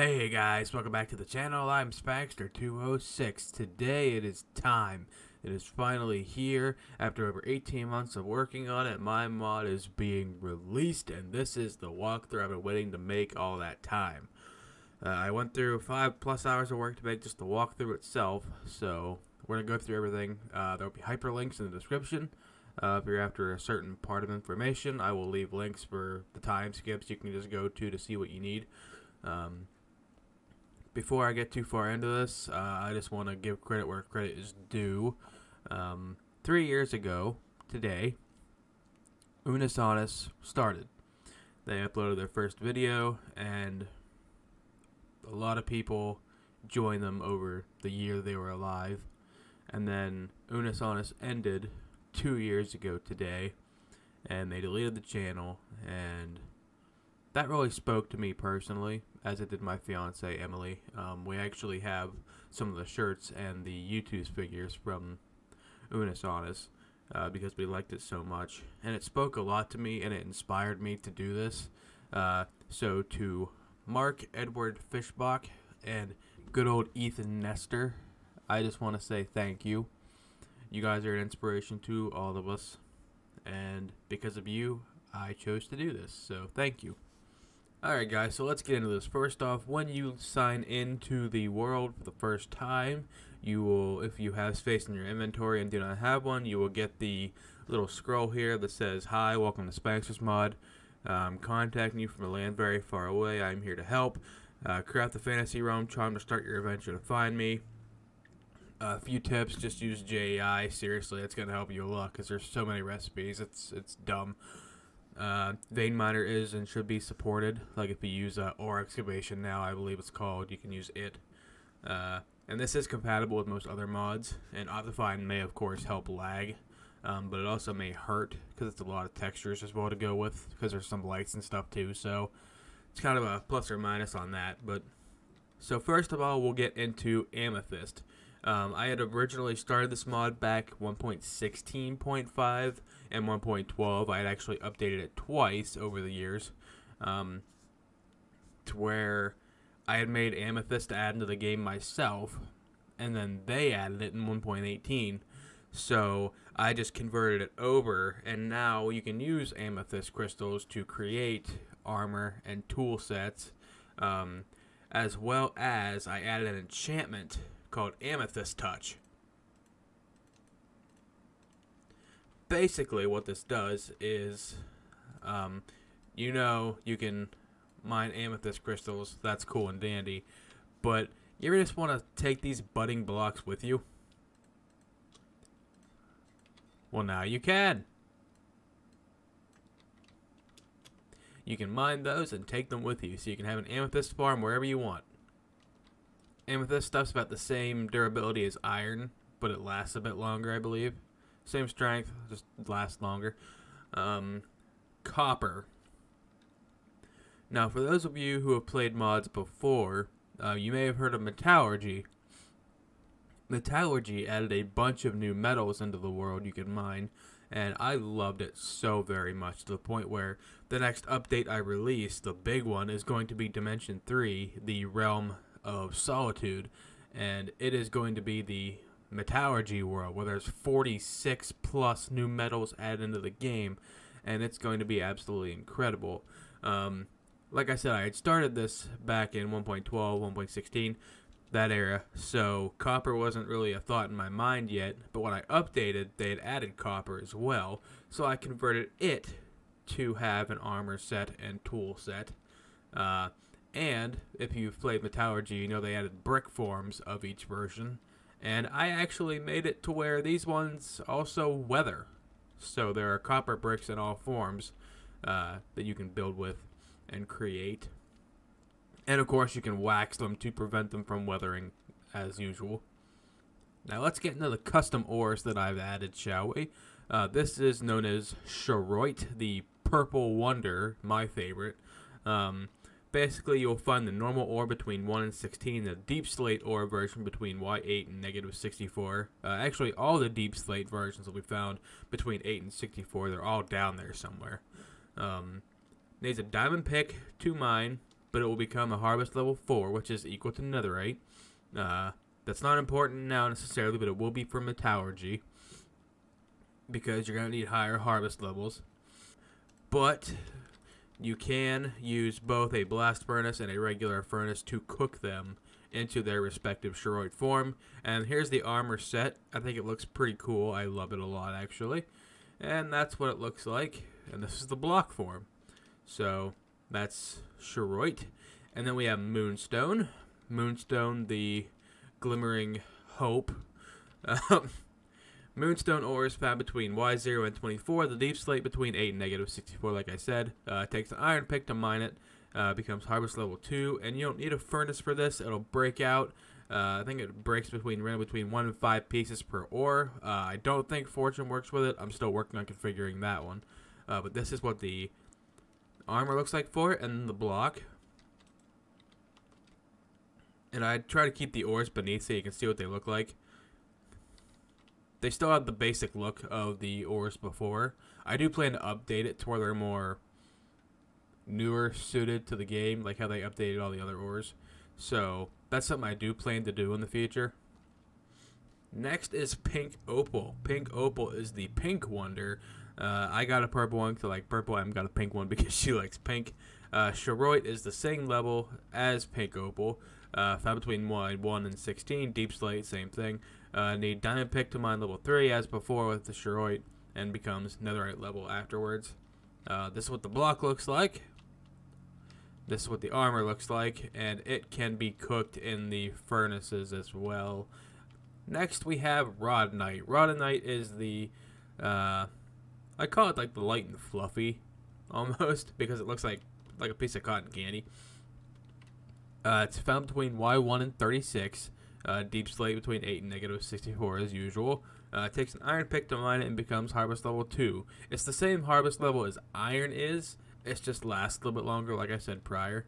Hey guys, welcome back to the channel. I'm Spankster 206. Today it is time. It is finally here. After over 18 months of working on it, my mod is being released, and this is the walkthrough I've been waiting to make all that time. I went through 5+ hours of work to make just the walkthrough itself, so we're going to go through everything. There will be hyperlinks in the description. If you're after a certain part of information, I will leave links for the time skips you can just go to see what you need. Before I get too far into this, I just want to give credit where credit is due. 3 years ago, today, Annus started. They uploaded their first video, and a lot of people joined them over the year they were alive. And then Annus ended 2 years ago today, and they deleted the channel, and that really spoke to me personally, as it did my fiance Emily. We actually have some of the shirts and the YouTube figures from Annus because we liked it so much, and it spoke a lot to me, and it inspired me to do this. So to Mark Edward Fishbach and good old Ethan Nestor, I just want to say thank you. You guys are an inspiration to all of us, and because of you, I chose to do this, so thank you. Alright guys, so let's get into this. First off, when you sign into the world for the first time, you will, if you have space in your inventory and do not have one, you will get the little scroll here that says, "Hi, welcome to Spankster's mod. I'm contacting you from a land very far away. I'm here to help. Craft the fantasy realm charm to start your adventure to find me. A few tips, just use JEI. Seriously, it's going to help you a lot because there's so many recipes. It's dumb. Vein miner is and should be supported. Like if you use ore excavation now, I believe it's called, you can use it. And this is compatible with most other mods. And Optifine may of course help lag, but it also may hurt because it's a lot of textures as well to go with, because there's some lights and stuff too. So it's kind of a plus or minus on that. But so first of all, we'll get into Amethyst. I had originally started this mod back 1.16.5 and 1.12. I had actually updated it twice over the years, to where I had made Amethyst Addon to the game myself, and then they added it in 1.18. So I just converted it over, and now you can use amethyst crystals to create armor and tool sets, as well as I added an enchantment called Amethyst Touch. Basically what this does is, you can mine amethyst crystals, that's cool and dandy, but you ever just want to take these budding blocks with you? Well, now you can. You can mine those and take them with you, so you can have an amethyst farm wherever you want. Amethyst stuff's about the same durability as iron, but it lasts a bit longer, I believe. Same strength, just lasts longer. Copper. Now, for those of you who have played mods before, you may have heard of metallurgy. Metallurgy added a bunch of new metals into the world you can mine, and I loved it so very much, to the point where the next update I release, the big one, is going to be Dimension 3, the Realm of Solitude, and it is going to be the metallurgy world where there's 46 plus new metals added into the game, and it's going to be absolutely incredible. Like I said, I had started this back in 1.12, 1.16, that era, so copper wasn't really a thought in my mind yet, but when I updated, they had added copper as well, so I converted it to have an armor set and tool set. And if you've played metallurgy, you know they added brick forms of each version. And I actually made it to where these ones also weather. So there are copper bricks in all forms that you can build with and create. And of course you can wax them to prevent them from weathering as usual. Now let's get into the custom ores that I've added, shall we? This is known as Charoite, the Purple Wonder, my favorite. Basically, you'll find the normal ore between 1 and 16, the deep slate ore version between Y8 and -64. Actually, all the deep slate versions will be found between 8 and 64. They're all down there somewhere. Needs a diamond pick to mine, but it will become a harvest level 4, which is equal to netherite. That's not important now necessarily, but it will be for metallurgy, because you're going to need higher harvest levels. But you can use both a blast furnace and a regular furnace to cook them into their respective Shoroid form. And here's the armor set. I think it looks pretty cool. I love it a lot, actually. And that's what it looks like. And this is the block form. So that's Shoroid. And then we have Moonstone. Moonstone, the glimmering hope. Moonstone ores found between Y0 and 24. The deep slate between 8 and negative 64, like I said. Takes an iron pick to mine it. Becomes harvest level 2. And you don't need a furnace for this. It'll break out. I think it breaks between 1 and 5 pieces per ore. I don't think Fortune works with it. I'm still working on configuring that one. But this is what the armor looks like for it, and the block. And I try to keep the ores beneath so you can see what they look like. They still have the basic look of the ores before. I do plan to update it to where they're more newer suited to the game, like how they updated all the other ores. So that's something I do plan to do in the future. Next is Pink Opal. Pink Opal is the pink wonder. I got a purple one because I like purple. I got a pink one because she likes pink. Shoroid is the same level as Pink Opal. Found between 1 and 16. Deep slate, same thing. Need diamond pick to mine level 3 as before with the Shoroid, and becomes netherite level afterwards. This is what the block looks like. This is what the armor looks like, and it can be cooked in the furnaces as well. Next we have Rhodonite. Rhodonite is the, I call it like the light and fluffy, almost, because it looks like a piece of cotton candy. It's found between Y1 and 36. Deep slate between 8 and negative 64 as usual. It takes an iron pick to mine it and becomes harvest level 2. It's the same harvest level as iron is. It's just lasts a little bit longer, like I said prior.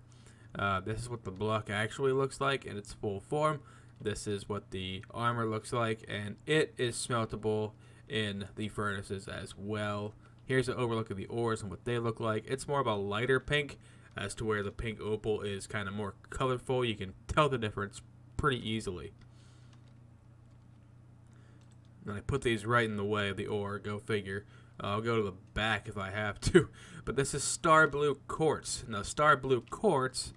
This is what the block actually looks like in its full form. This is what the armor looks like, and it is smeltable in the furnaces as well. Here's an overlook of the ores and what they look like. It's more of a lighter pink, as to where the Pink Opal is kind of more colorful. You can tell the difference pretty easily. And I put these right in the way of the ore, go figure. I'll go to the back if I have to. But this is Star Blue Quartz. Now, Star Blue Quartz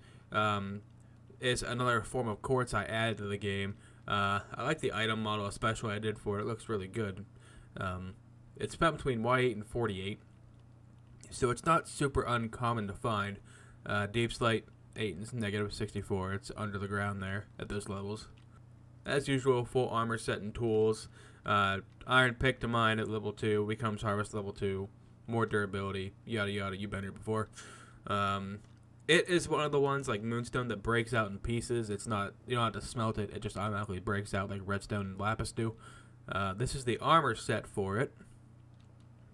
is another form of quartz I added to the game. I like the item model especially I did for it. It looks really good. It's found between Y8 and 48. So it's not super uncommon to find. Deep slate 8 and negative 64. It's under the ground there at those levels. As usual, full armor set and tools. Iron pick to mine at level 2 becomes harvest level 2. More durability, yada yada. You've been here before. It is one of the ones like Moonstone that breaks out in pieces. It's not, you don't have to smelt it. It just automatically breaks out like redstone and lapis do. This is the armor set for it.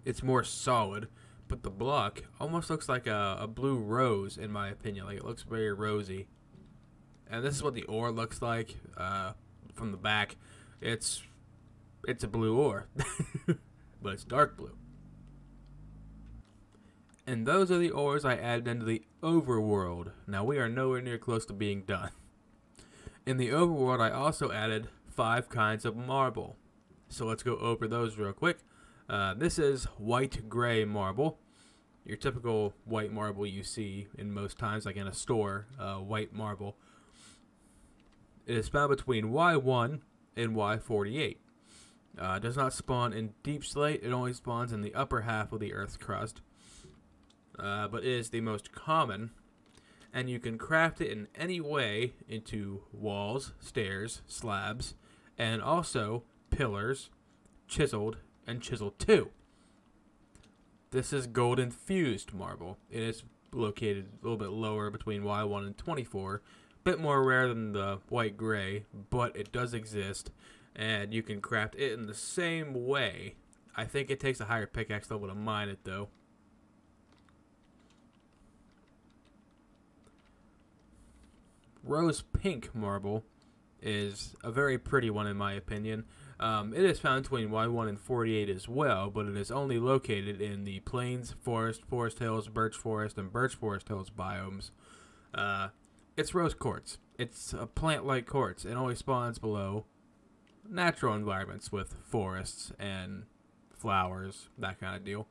It's more solid, but the block almost looks like a blue rose in my opinion. Like, it looks very rosy. And this is what the ore looks like from the back. It's a blue ore, but it's dark blue. And those are the ores I added into the Overworld. Now, we are nowhere near close to being done. In the Overworld, I also added 5 kinds of marble. So let's go over those real quick. This is white-gray marble. Your typical white marble you see in most times, like in a store, white marble. It is found between Y1 and Y48. Does not spawn in deep slate. It only spawns in the upper half of the Earth's crust. But it is the most common, and you can craft it in any way into walls, stairs, slabs, and also pillars, chiseled, and chiseled too. This is gold infused marble. It is located a little bit lower between Y1 and 24. Bit more rare than the white gray, but it does exist, and you can craft it in the same way. I think it takes a higher pickaxe level to mine it though. Rose pink marble is a very pretty one in my opinion. It is found between Y1 and 48 as well, but it is only located in the Plains, Forest, Forest Hills, Birch Forest, and Birch Forest Hills biomes. It's rose quartz. It's a plant-like quartz. It only spawns below natural environments with forests and flowers, that kind of deal.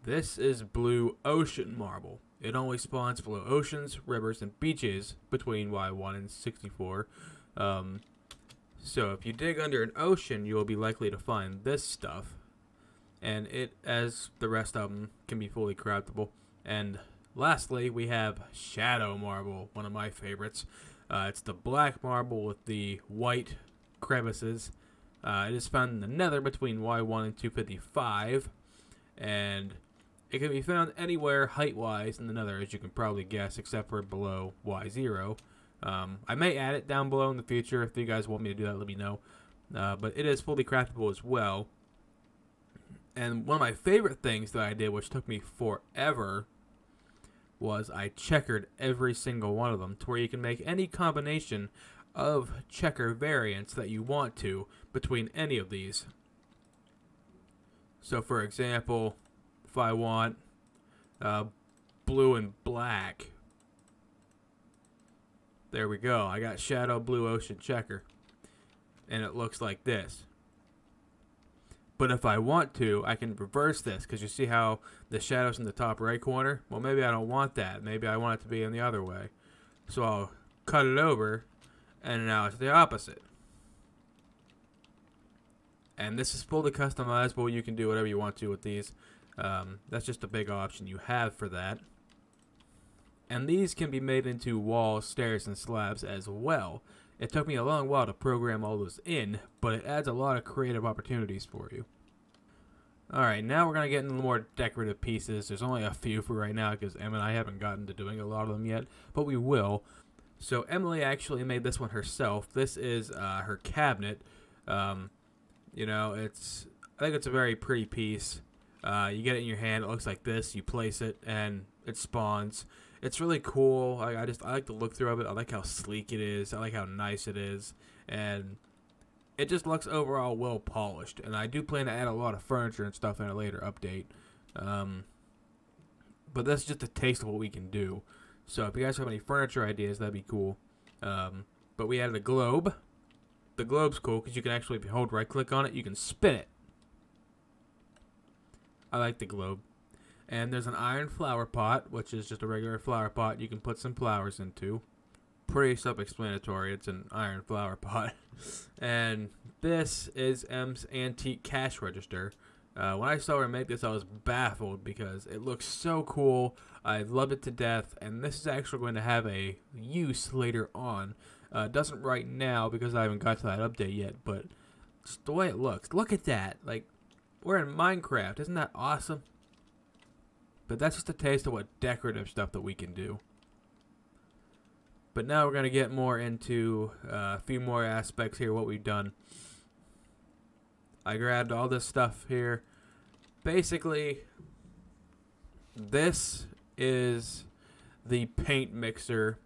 This is blue ocean marble. It only spawns below oceans, rivers, and beaches between Y1 and 64. So if you dig under an ocean, you will be likely to find this stuff. And it, as the rest of them, can be fully craftable. And lastly, we have shadow marble, one of my favorites. It's the black marble with the white crevices. It is found in the nether between Y1 and 255. And it can be found anywhere height-wise in the nether, as you can probably guess, except for below Y0. I may add it down below in the future. If you guys want me to do that, let me know. But it is fully craftable as well. And one of my favorite things that I did, which took me forever, was I checkered every single one of them to where you can make any combination of checker variants that you want to between any of these. So for example, if I want blue and black, there we go. I got shadow blue ocean checker. And it looks like this. But if I want to, I can reverse this, because you see how the shadow's in the top right corner? Well, maybe I don't want that. Maybe I want it to be in the other way. So I'll cut it over, and now it's the opposite. And this is fully customizable. You can do whatever you want to with these. That's just a big option you have for that. And these can be made into walls, stairs, and slabs as well. It took me a long while to program all those in, but it adds a lot of creative opportunities for you. Alright, now we're going to get into more decorative pieces. There's only a few for right now because Em and I haven't gotten to doing a lot of them yet, but we will. So Emily actually made this one herself. This is her cabinet. You know, I think it's a very pretty piece. You get it in your hand, it looks like this. You place it, and it spawns. It's really cool. I like the look through of it. I like how sleek it is. I like how nice it is. And it just looks overall well polished. And I do plan to add a lot of furniture and stuff in a later update. But that's just a taste of what we can do. So if you guys have any furniture ideas, that'd be cool. But we added a globe. The globe's cool because you can actually, if you hold right click on it, you can spin it. I like the globe. And there's an iron flower pot, which is just a regular flower pot you can put some flowers into. Pretty self-explanatory. It's an iron flower pot. And this is M's antique cash register. When I saw her make this, I was baffled because it looks so cool. I love it to death. And this is actually going to have a use later on. It doesn't right now because I haven't got to that update yet. But just the way it looks. Look at that. Like, we're in Minecraft. Isn't that awesome? But that's just a taste of what decorative stuff that we can do. But now we're going to get more into a few more aspects here, what we've done. I grabbed all this stuff here. Basically, this is the paint mixer.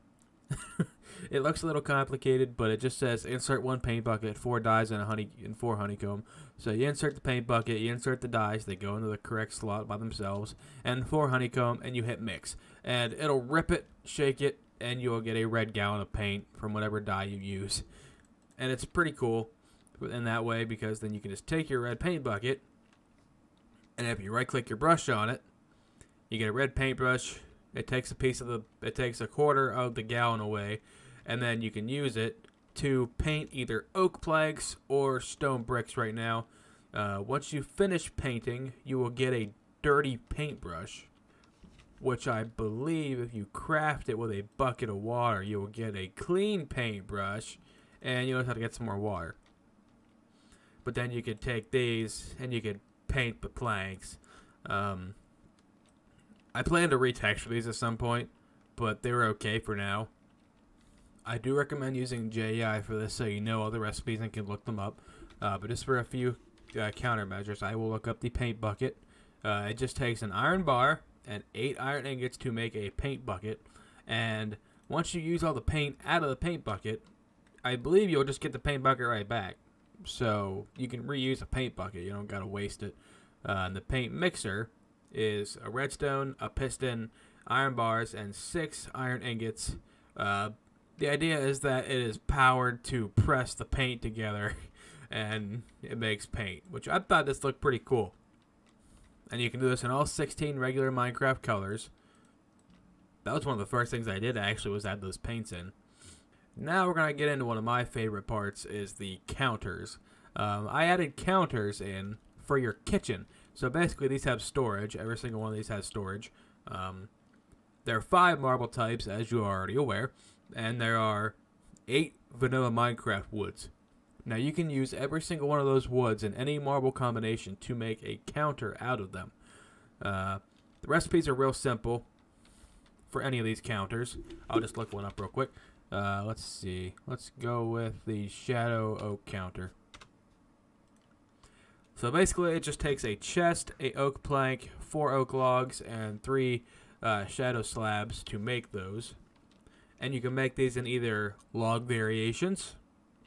It looks a little complicated, but it just says insert 1 paint bucket, 4 dyes, and 4 honeycomb. So you insert the paint bucket, you insert the dyes, they go into the correct slot by themselves, and 4 honeycomb, and you hit mix. And it'll rip it, shake it, and you'll get a red gallon of paint from whatever dye you use. And it's pretty cool in that way because then you can just take your red paint bucket, and if you right click your brush on it, you get a red paintbrush. It takes a quarter of the gallon away, and then you can use it to paint either oak planks or stone bricks right now. Once you finish painting, you will get a dirty paintbrush, which I believe if you craft it with a bucket of water, you will get a clean paintbrush, and you don't have to get some more water. But then you could take these, and you could paint the planks. I plan to retexture these at some point, but they were okay for now. I do recommend using JEI for this so you know all the recipes and can look them up. But just for a few countermeasures, I will look up the paint bucket. It just takes an iron bar and 8 iron ingots to make a paint bucket. And once you use all the paint out of the paint bucket, I believe you'll just get the paint bucket right back. So you can reuse a paint bucket. You don't got to waste it. And the paint mixer is a redstone, a piston, iron bars, and 6 iron ingots. The idea is that it is powered to press the paint together, and it makes paint, which I thought this looked pretty cool. And you can do this in all 16 regular Minecraft colors. That was one of the first things I did actually, was add those paints in. Now we're going to get into one of my favorite parts, is the counters. I added counters in for your kitchen. So basically these have storage. Every single one of these has storage. There are 5 marble types, as you are already aware. And there are 8 vanilla Minecraft woods. Now you can use every single one of those woods in any marble combination to make a counter out of them. The recipes are real simple for any of these counters. I'll just look one up real quick. Let's see. Let's go with the Shadow Oak counter. So basically it just takes a chest, a oak plank, 4 oak logs, and 3 shadow slabs to make those. And you can make these in either log variations,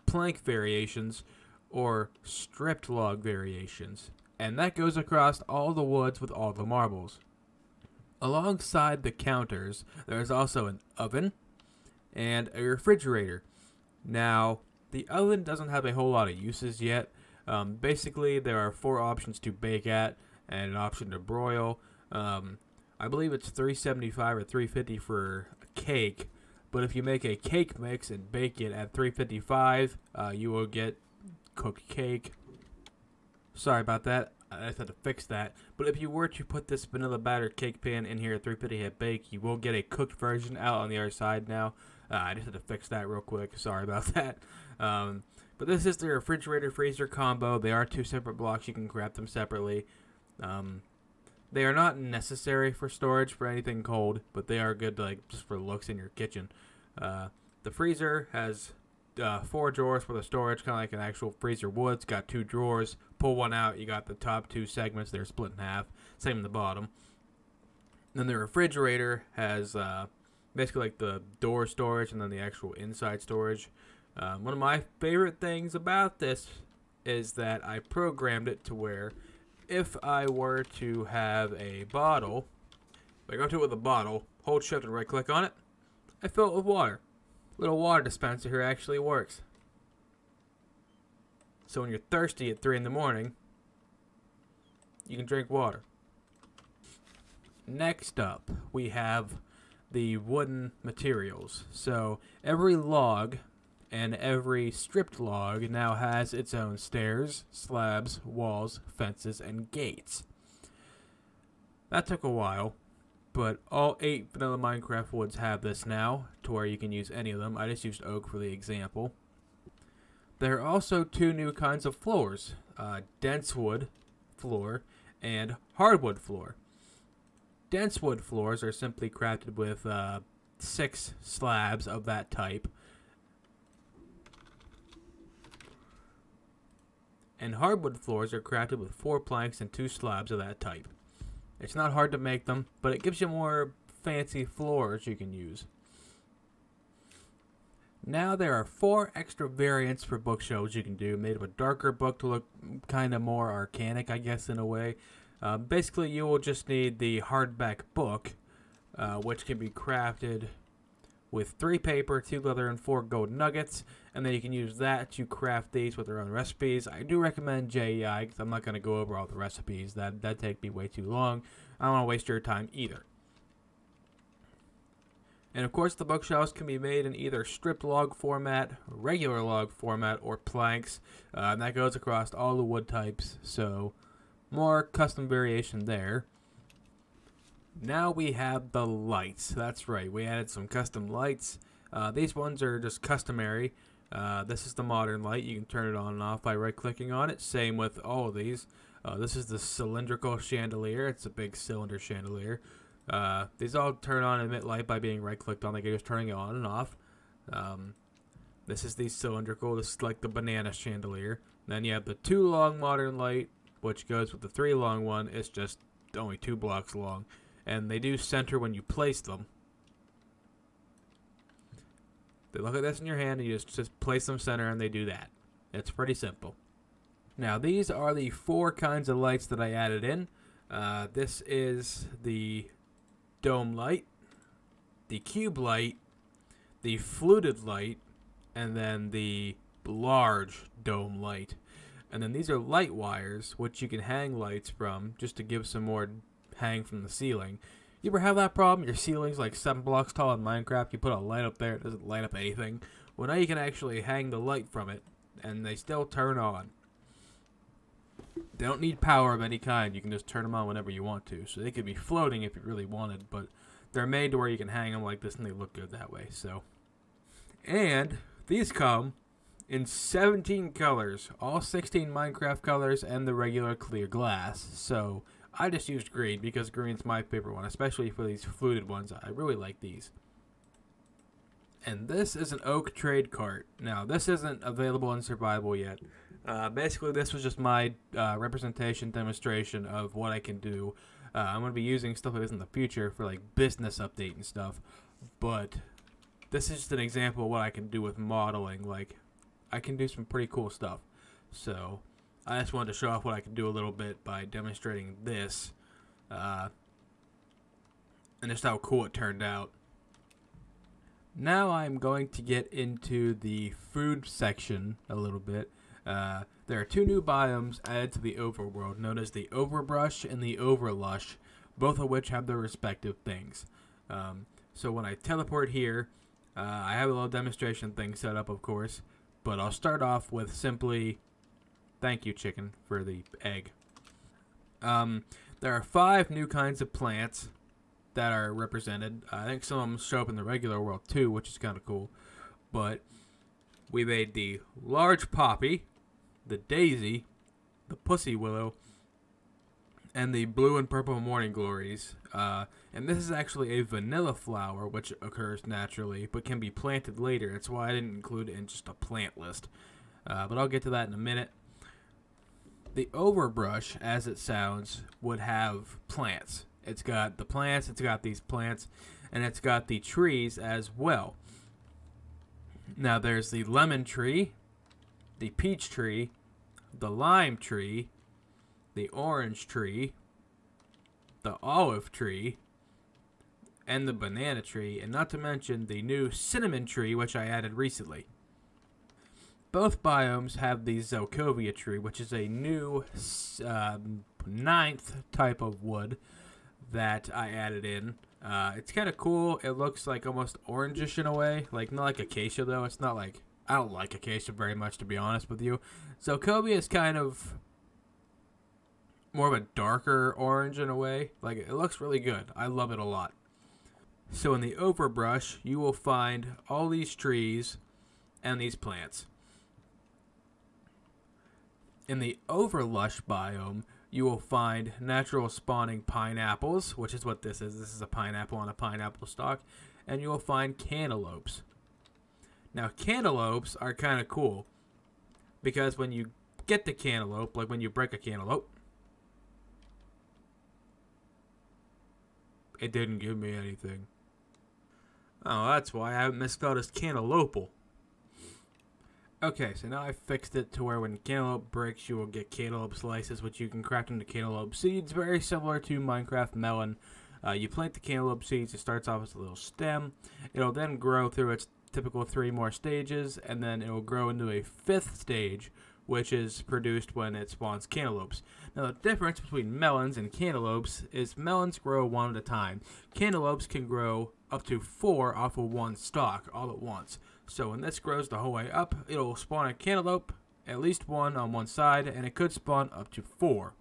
plank variations, or stripped log variations. And that goes across all the woods with all the marbles. Alongside the counters, there is also an oven and a refrigerator. Now, the oven doesn't have a whole lot of uses yet. Basically, there are 4 options to bake at and an option to broil. I believe it's $3.75 or $3.50 for a cake. But if you make a cake mix and bake it at $3.55, you will get cooked cake. Sorry about that. I just had to fix that. But if you were to put this vanilla battered cake pan in here at $3.50 at bake, you will get a cooked version out on the other side now. I just had to fix that real quick. Sorry about that. But this is the refrigerator freezer combo. They are 2 separate blocks. You can grab them separately. They are not necessary for storage for anything cold, but they are good, like, just for looks in your kitchen. The freezer has 4 drawers for the storage, kind of like an actual freezer would. It's got 2 drawers. Pull one out, you got the top 2 segments. They're split in half. Same in the bottom. Then the refrigerator has basically like the door storage and then the actual inside storage. One of my favorite things about this is that I programmed it to where if I were to have a bottle, if I go to it with a bottle, hold shift and right click on it, I fill it with water. Little water dispenser here actually works. So when you're thirsty at 3 in the morning, you can drink water. Next up, we have the wooden materials. So every log and every stripped log now has its own stairs, slabs, walls, fences, and gates. That took a while, but all 8 vanilla Minecraft woods have this now, to where you can use any of them. I just used oak for the example. There are also 2 new kinds of floors, dense wood floor and hardwood floor. Dense wood floors are simply crafted with 6 slabs of that type. And hardwood floors are crafted with 4 planks and 2 slabs of that type. It's not hard to make them, but it gives you more fancy floors you can use. Now there are 4 extra variants for bookshelves you can do, made of a darker book to look kind of more arcanic, I guess, in a way. Basically, you will just need the hardback book, which can be crafted with 3 paper, 2 leather, and 4 gold nuggets, and then you can use that to craft these with their own recipes. I do recommend JEI, because I'm not going to go over all the recipes. That'd take me way too long. I don't want to waste your time either. And of course, the bookshelves can be made in either stripped log format, regular log format, or planks. And that goes across all the wood types, so more custom variation there. Now we have the lights. That's right, we added some custom lights. These ones are just customary. This is the modern light. You can turn it on and off by right-clicking on it. Same with all of these. This is the cylindrical chandelier. It's a big cylinder chandelier. These all turn on and emit light by being right-clicked on. Like you're just turning it on and off. This is the cylindrical. This is like the banana chandelier. Then you have the 2 long modern light, which goes with the 3 long one. It's just only 2 blocks long. And they do center when you place them. They look like this in your hand, and you just place them center, and they do that. It's pretty simple. Now, these are the 4 kinds of lights that I added in. This is the dome light, the cube light, the fluted light, and then the large dome light. And then these are light wires, which you can hang lights from, just to give some more hang from the ceiling. You ever have that problem? Your ceiling's like 7 blocks tall in Minecraft, you put a light up there, it doesn't light up anything. Well, now you can actually hang the light from it, and they still turn on. They don't need power of any kind, you can just turn them on whenever you want to. So they could be floating if you really wanted, but they're made to where you can hang them like this and they look good that way. So, and these come in 17 colors, all 16 Minecraft colors and the regular clear glass. So I just used green because green's my favorite one, especially for these fluted ones. I really like these. And this is an oak trade cart. Now, this isn't available in survival yet. Basically, this was just my representation demonstration of what I can do. I'm going to be using stuff like this in the future for like business update and stuff. But this is just an example of what I can do with modeling. Like, I can do some pretty cool stuff. So I just wanted to show off what I can do a little bit by demonstrating this. And just how cool it turned out. Now I'm going to get into the food section a little bit. There are 2 new biomes added to the overworld, known as the Overbrush and the Overlush, both of which have their respective things. So when I teleport here, I have a little demonstration thing set up, of course, but I'll start off with simply, thank you, chicken, for the egg. There are 5 new kinds of plants that are represented. I think some of them show up in the regular world too, which is kind of cool. But we made the large poppy, the daisy, the pussy willow, and the blue and purple morning glories. And this is actually a vanilla flower, which occurs naturally, but can be planted later. That's why I didn't include it in just a plant list. But I'll get to that in a minute. The overbrush, as it sounds, would have plants. It's got the plants, it's got these plants, and it's got the trees as well. Now there's the lemon tree, the peach tree, the lime tree, the orange tree, the olive tree, and the banana tree, and not to mention the new cinnamon tree, which I added recently. Both biomes have the Zelkovia tree, which is a new 9th type of wood that I added in. It's kind of cool. It looks like almost orangish in a way. Like, not like acacia, though. It's not like... I don't like acacia very much, to be honest with you. Zelkovia is kind of more of a darker orange in a way. Like, it looks really good. I love it a lot. So in the overbrush, you will find all these trees and these plants. In the overlush biome, you will find natural spawning pineapples, which is what this is. This is a pineapple on a pineapple stalk. And you will find cantaloupes. Now, cantaloupes are kind of cool, because when you get the cantaloupe, like when you break a cantaloupe, it didn't give me anything. Oh, that's why I misspelled as cantaloupe. Okay, so now I fixed it to where when cantaloupe breaks, you will get cantaloupe slices, which you can craft into cantaloupe seeds, very similar to Minecraft melon. You plant the cantaloupe seeds, it starts off as a little stem. It'll then grow through its typical 3 more stages, and then it will grow into a 5th stage, which is produced when it spawns cantaloupes. Now, the difference between melons and cantaloupes is melons grow 1 at a time. Cantaloupes can grow up to 4 off of 1 stalk all at once. So when this grows the whole way up, it'll spawn a cantaloupe, at least 1 on one side, and it could spawn up to 4.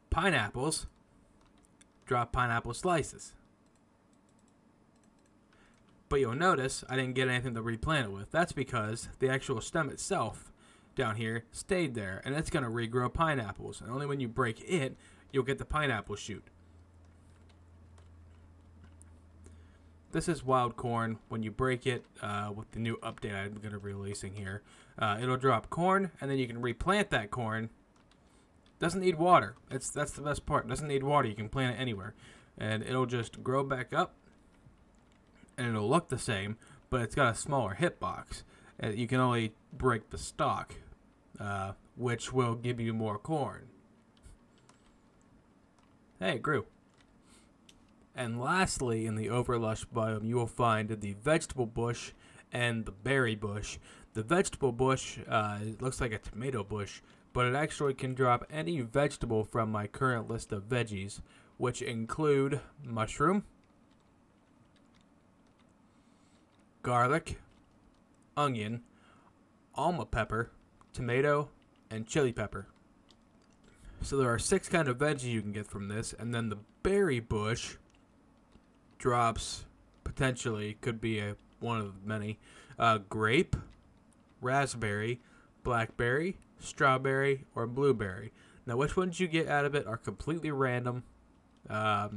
Pineapples drop pineapple slices. But you'll notice I didn't get anything to replant it with. That's because the actual stem itself down here stayed there, and it's going to regrow pineapples. And only when you break it, you'll get the pineapple shoot. This is wild corn. When you break it, with the new update I'm going to be releasing here, it'll drop corn, and then you can replant that corn. Doesn't need water. That's the best part. Doesn't need water. You can plant it anywhere, and it'll just grow back up, and it'll look the same, but it's got a smaller hitbox. You can only break the stalk, which will give you more corn. Hey, it grew. And lastly, in the Overlush biome, you will find the vegetable bush and the berry bush. The vegetable bush it looks like a tomato bush, but it actually can drop any vegetable from my current list of veggies, which include mushroom, garlic, onion, alma pepper, tomato, and chili pepper. So there are 6 kind of veggies you can get from this, and then the berry bush drops, potentially, could be one of many, grape, raspberry, blackberry, strawberry, or blueberry. Now, which ones you get out of it are completely random, but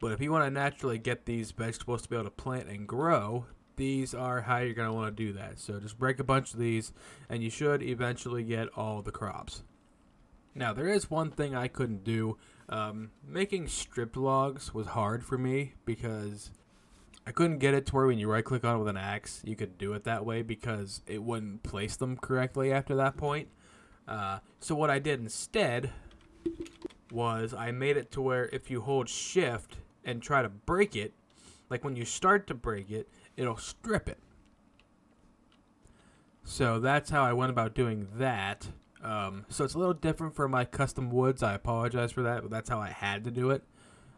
if you want to naturally get these vegetables to be able to plant and grow, these are how you're going to want to do that. So just break a bunch of these, and you should eventually get all the crops. Now, there is one thing I couldn't do. Making stripped logs was hard for me because I couldn't get it to where when you right-click on it with an axe, you could do it that way because it wouldn't place them correctly after that point. So what I did instead was I made it to where if you hold shift and try to break it, like when you start to break it, it'll strip it. So that's how I went about doing that. So it's a little different for my custom woods. I apologize for that, but that's how I had to do it.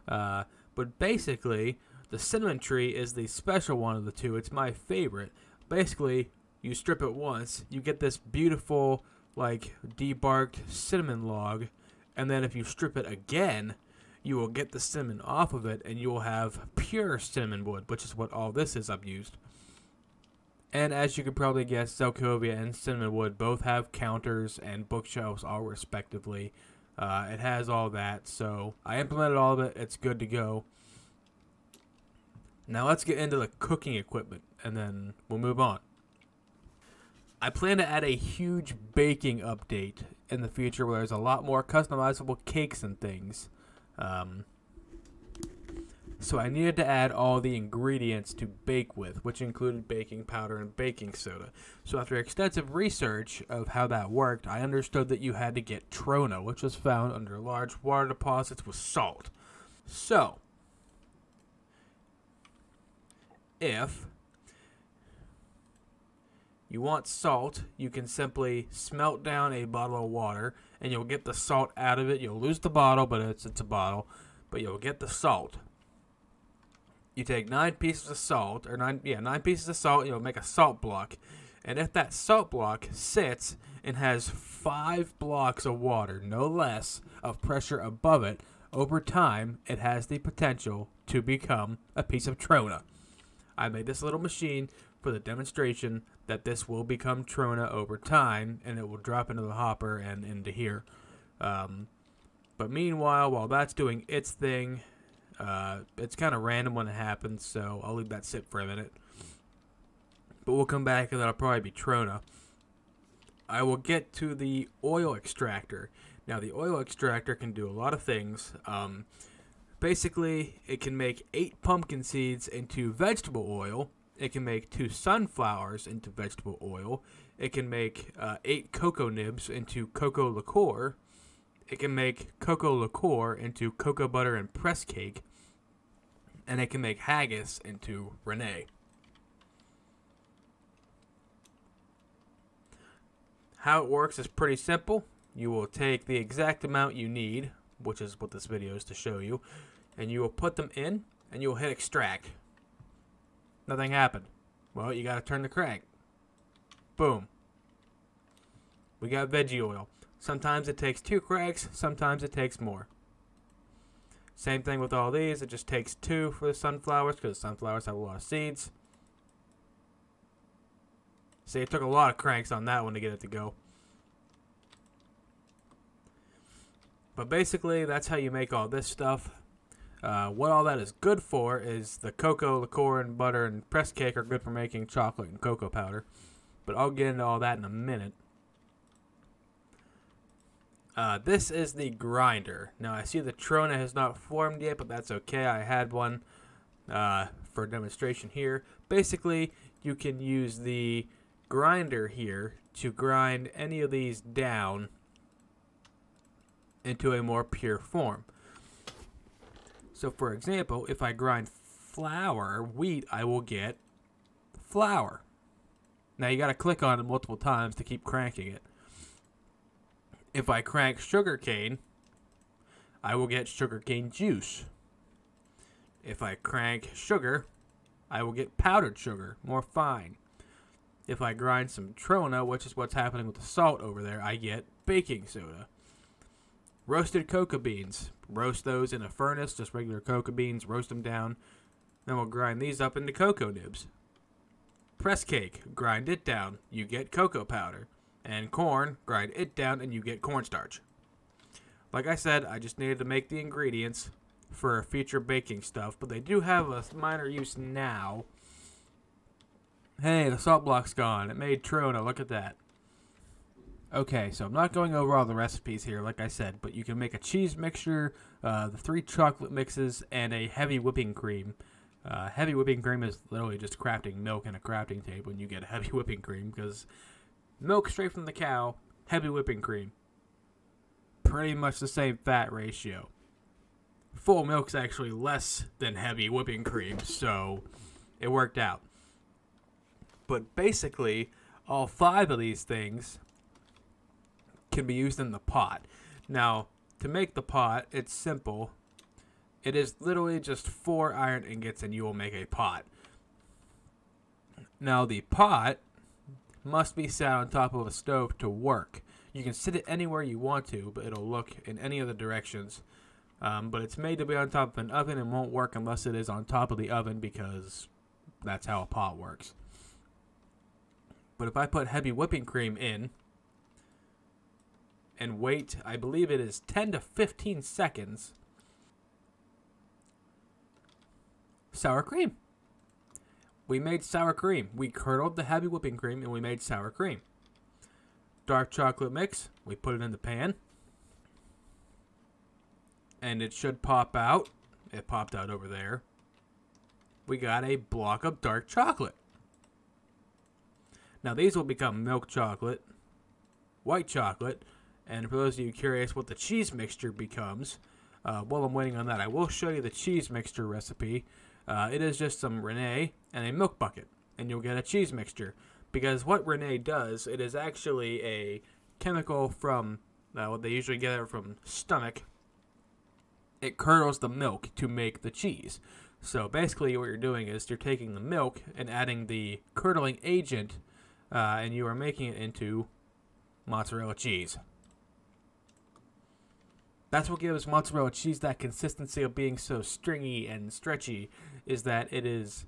But basically, the cinnamon tree is the special one of the two. It's my favorite. Basically, you strip it once, you get this beautiful, like, debarked cinnamon log, and then if you strip it again, you will get the cinnamon off of it, and you will have pure cinnamon wood, which is what all this is I've used. And as you could probably guess, Zelkovia and cinnamon wood both have counters and bookshelves all respectively. It has all that, so I implemented all of it. It's good to go. Now let's get into the cooking equipment, and then we'll move on. I plan to add a huge baking update in the future where there's a lot more customizable cakes and things. So I needed to add all the ingredients to bake with, which included baking powder and baking soda. So after extensive research of how that worked, I understood that you had to get trona, which was found under large water deposits with salt. So, if you want salt, you can simply smelt down a bottle of water, and you'll get the salt out of it. You'll lose the bottle, but it's a bottle, but you'll get the salt. You take 9 pieces of salt, or 9 pieces of salt, and you'll make a salt block. And if that salt block sits and has 5 blocks of water, no less, of pressure above it, over time, it has the potential to become a piece of trona. I made this little machine for the demonstration that this will become trona over time, and it will drop into the hopper and into here. But meanwhile, while that's doing its thing, it's kind of random when it happens, so I'll leave that sit for a minute. But we'll come back and that'll probably be trona. I will get to the oil extractor. Now, the oil extractor can do a lot of things. Basically, it can make 8 pumpkin seeds into vegetable oil. It can make 2 sunflowers into vegetable oil. It can make 8 cocoa nibs into cocoa liqueur. It can make cocoa liqueur into cocoa butter and press cake. And it can make haggis into Renee. How it works is pretty simple. You will take the exact amount you need, which is what this video is to show you, and you will put them in, and you will hit extract. Nothing happened. Well, you gotta turn the crank. Boom. We got veggie oil. Sometimes it takes 2 cranks, sometimes it takes more. Same thing with all these. It just takes 2 for the sunflowers because sunflowers have a lot of seeds. See, it took a lot of cranks on that one to get it to go. But basically, that's how you make all this stuff. What all that is good for is the cocoa, liqueur, and butter and press cake are good for making chocolate and cocoa powder. But I'll get into all that in a minute. This is the grinder. Now, I see the trona has not formed yet, but that's okay. I had one for demonstration here. Basically, you can use the grinder here to grind any of these down into a more pure form. So for example, if I grind wheat, I will get flour. Now you got to click on it multiple times to keep cranking it. If I crank sugarcane, I will get sugarcane juice. If I crank sugar, I will get powdered sugar, more fine. If I grind some trona, which is what's happening with the salt over there, I get baking soda. Roasted cocoa beans. Roast those in a furnace, just regular cocoa beans, roast them down. Then we'll grind these up into cocoa nibs. Press cake, grind it down, you get cocoa powder. And corn, grind it down and you get cornstarch. Like I said, I just needed to make the ingredients for future baking stuff, but they do have a minor use now. Hey, the salt block's gone. It made trona, look at that. Okay, so I'm not going over all the recipes here, like I said, but you can make a cheese mixture, the 3 chocolate mixes, and a heavy whipping cream. Heavy whipping cream is literally just crafting milk in a crafting table, and you get heavy whipping cream, because milk straight from the cow, heavy whipping cream. Pretty much the same fat ratio. Full milk's actually less than heavy whipping cream, so it worked out. But basically, all 5 of these things can be used in the pot. Now, to make the pot, it's simple. It is literally just 4 iron ingots and you will make a pot. Now, the pot must be sat on top of a stove to work. You can sit it anywhere you want to, but it'll look in any of the directions. But it's made to be on top of an oven and won't work unless it is on top of the oven, because that's how a pot works. But if I put heavy whipping cream in and wait, I believe it is 10 to 15 seconds, sour cream. We made sour cream. We curdled the heavy whipping cream and we made sour cream. Dark chocolate mix, we put it in the pan. And it should pop out. It popped out over there. We got a block of dark chocolate. Now these will become milk chocolate, white chocolate, and for those of you curious what the cheese mixture becomes, while I'm waiting on that, I will show you the cheese mixture recipe. It is just some Renee and a milk bucket, and you'll get a cheese mixture. Because what Renee does, it is actually a chemical from, what they usually get from stomach. It curdles the milk to make the cheese. So basically what you're doing is you're taking the milk and adding the curdling agent, and you are making it into mozzarella cheese. That's what gives mozzarella cheese that consistency of being so stringy and stretchy, is that it is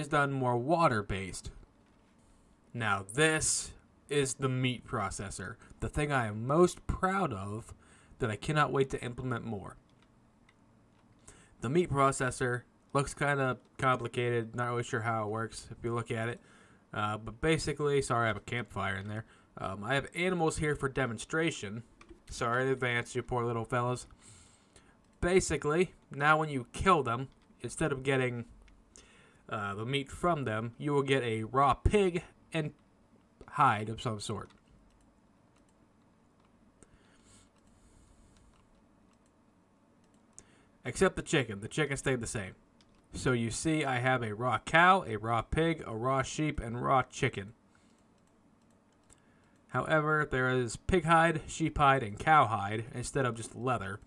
done more water-based. Now this is the meat processor, the thing I am most proud of that I cannot wait to implement more. The meat processor looks kind of complicated, not really sure how it works if you look at it. But basically, sorry I have a campfire in there. I have animals here for demonstration. Sorry in advance, you poor little fellas. Basically, now when you kill them, instead of getting the meat from them, you will get a raw pig and hide of some sort. Except the chicken. The chicken stayed the same. So you see I have a raw cow, a raw pig, a raw sheep, and raw chicken. However, there is pig hide, sheep hide, and cow hide instead of just leather.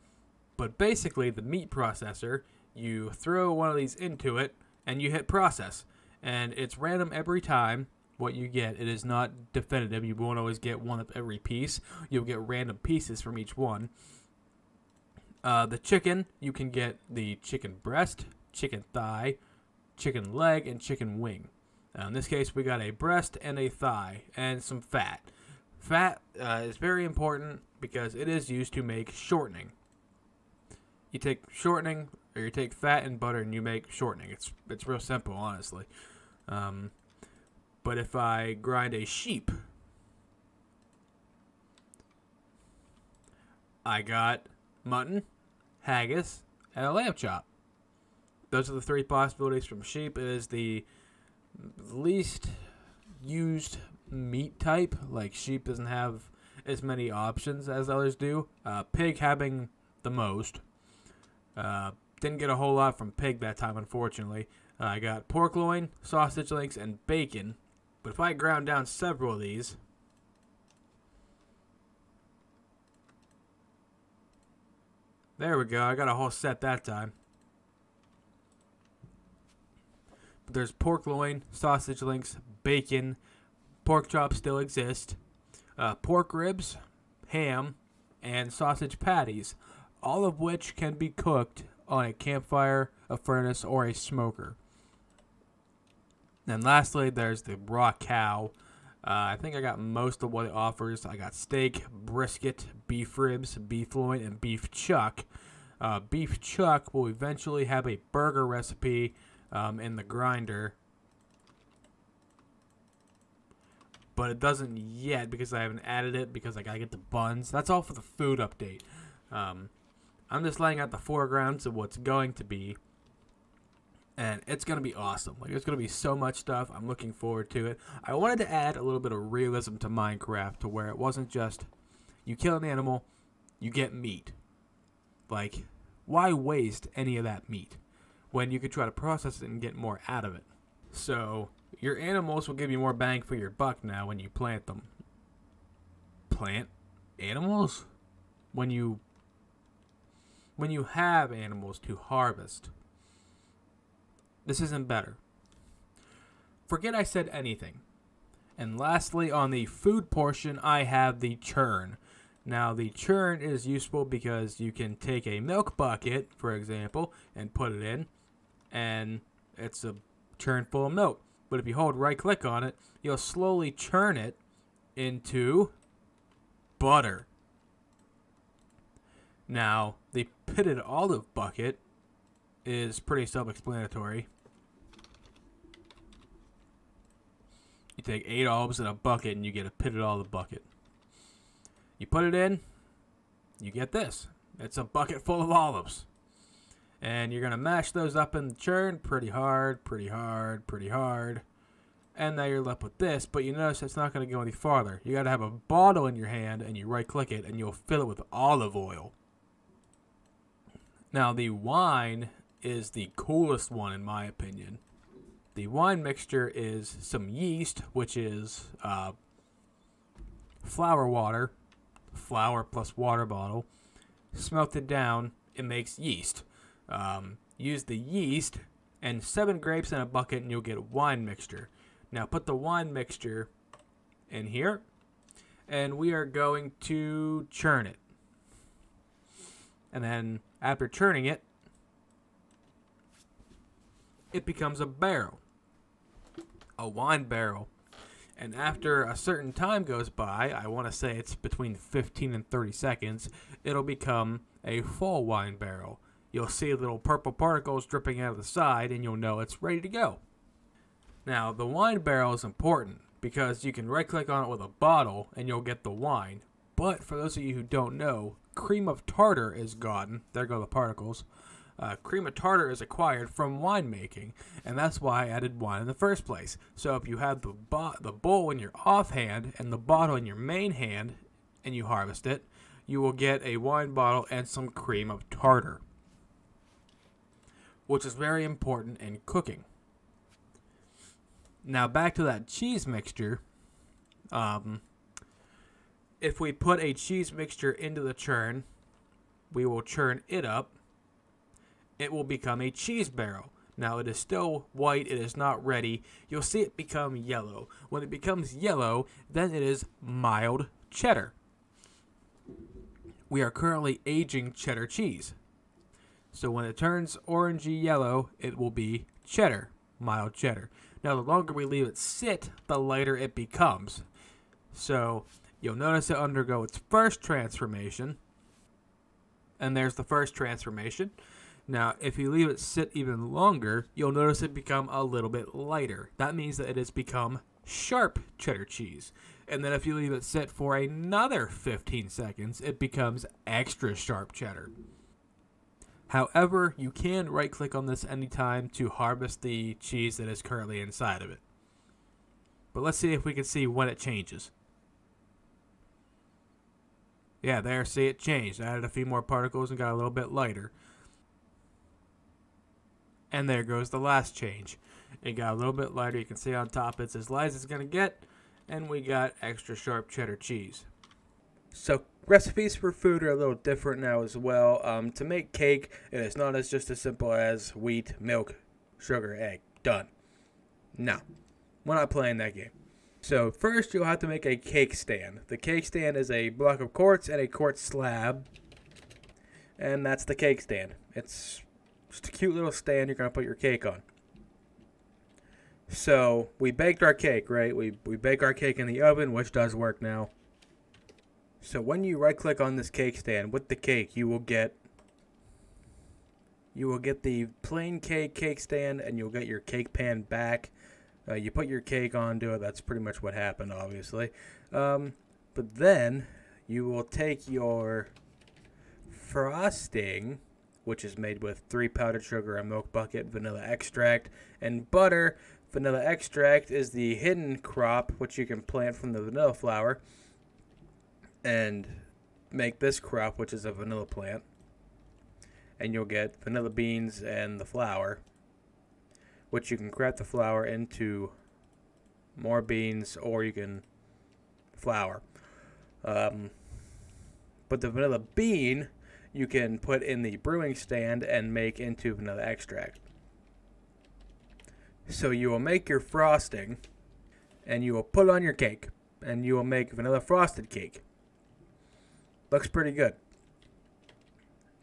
But basically, the meat processor, you throw one of these into it, and you hit process. And it's random every time what you get. It is not definitive. You won't always get one of every piece. You'll get random pieces from each one. The chicken, you can get the chicken breast, chicken thigh, chicken leg, and chicken wing. In this case, we got a breast and a thigh and some fat. Fat is very important because it is used to make shortening. You take shortening, or you take fat and butter and you make shortening. It's real simple, honestly. But if I grind a sheep, I got mutton, haggis, and a lamb chop. Those are the 3 possibilities from sheep. It is the least used meat type. Like, sheep doesn't have as many options as others do. Pig having the most. Didn't get a whole lot from pig that time, unfortunately. I got pork loin, sausage links, and bacon. But if I ground down several of these, there we go. I got a whole set that time. But there's pork loin, sausage links, bacon, pork chops still exist, pork ribs, ham, and sausage patties, all of which can be cooked on a campfire, a furnace, or a smoker. And lastly, there's the raw cow. I think I got most of what it offers. I got steak, brisket, beef ribs, beef loin, and beef chuck. Beef chuck will eventually have a burger recipe in the grinder, but it doesn't yet because I haven't added it because I gotta get the buns. That's all for the food update. I'm just laying out the foregrounds of what's going to be, and it's going to be awesome. Like, there's going to be so much stuff. I'm looking forward to it. I wanted to add a little bit of realism to Minecraft to where it wasn't just you kill an animal, you get meat. Like, why waste any of that meat when you could try to process it and get more out of it? So, your animals will give you more bang for your buck now when you plant them. Plant animals? When you have animals to harvest. This isn't better. Forget I said anything. And lastly, on the food portion, I have the churn. Now, the churn is useful because you can take a milk bucket, for example, and put it in, and it's a churn full of milk. But if you hold right-click on it, you'll slowly churn it into butter. Now, the pitted olive bucket is pretty self-explanatory. You take 8 olives in a bucket and you get a pitted olive bucket. You put it in, you get this. It's a bucket full of olives. And you're going to mash those up in the churn pretty hard, pretty hard, pretty hard. And now you're left with this, but you notice it's not going to go any farther. You got to have a bottle in your hand and you right-click it and you'll fill it with olive oil. Now, the wine is the coolest one in my opinion. The wine mixture is some yeast, which is flour water, flour plus water bottle. Smelted down, it makes yeast. Use the yeast and 7 grapes in a bucket and you'll get wine mixture. Now put the wine mixture in here and we are going to churn it. And then after churning it, it becomes a barrel, a wine barrel. And after a certain time goes by, I want to say it's between 15 and 30 seconds, it'll become a full wine barrel. You'll see little purple particles dripping out of the side and you'll know it's ready to go. Now, the wine barrel is important because you can right-click on it with a bottle and you'll get the wine. But for those of you who don't know, cream of tartar is gone. There go the particles. Cream of tartar is acquired from winemaking, and that's why I added wine in the first place. So if you have the bowl in your offhand and the bottle in your main hand, and you harvest it, you will get a wine bottle and some cream of tartar, which is very important in cooking. Now back to that cheese mixture. If we put a cheese mixture into the churn, we will churn it up. It will become a cheese barrel. Now it is still white, it is not ready. You'll see it become yellow. When it becomes yellow, then it is mild cheddar. We are currently aging cheddar cheese. So when it turns orangey yellow, it will be cheddar, mild cheddar. Now the longer we leave it sit, the lighter it becomes. So you'll notice it undergo its first transformation. And there's the first transformation. Now, if you leave it sit even longer, you'll notice it become a little bit lighter. That means that it has become sharp cheddar cheese. And then if you leave it sit for another 15 seconds, it becomes extra sharp cheddar. However, you can right-click on this anytime to harvest the cheese that is currently inside of it. But let's see if we can see when it changes. Yeah, there, see, it changed. I added a few more particles and got a little bit lighter. And there goes the last change. It got a little bit lighter. You can see on top it's as light as it's going to get. And we got extra sharp cheddar cheese. So recipes for food are a little different now as well. To make cake, it is not just as simple as wheat, milk, sugar, egg. Done. No. We're not playing that game. So first you'll have to make a cake stand. The cake stand is a block of quartz and a quartz slab. And that's the cake stand. It's just a cute little stand you're going to put your cake on. So we baked our cake, right? We bake our cake in the oven, which does work now. So when you right click on this cake stand with the cake, you will get the plain cake stand, and you'll get your cake pan back. You put your cake onto it. That's pretty much what happened, obviously. But then you will take your frosting, which is made with 3 powdered sugar, a milk bucket, vanilla extract, and butter. Vanilla extract is the hidden crop, which you can plant from the vanilla flower, and make this crop, which is a vanilla plant. And you'll get vanilla beans and the flour, which you can crack the flour into more beans, or you can flour. But the vanilla bean you can put in the brewing stand and make into vanilla extract. So you will make your frosting, and you will put on your cake, and you will make vanilla frosted cake. Looks pretty good.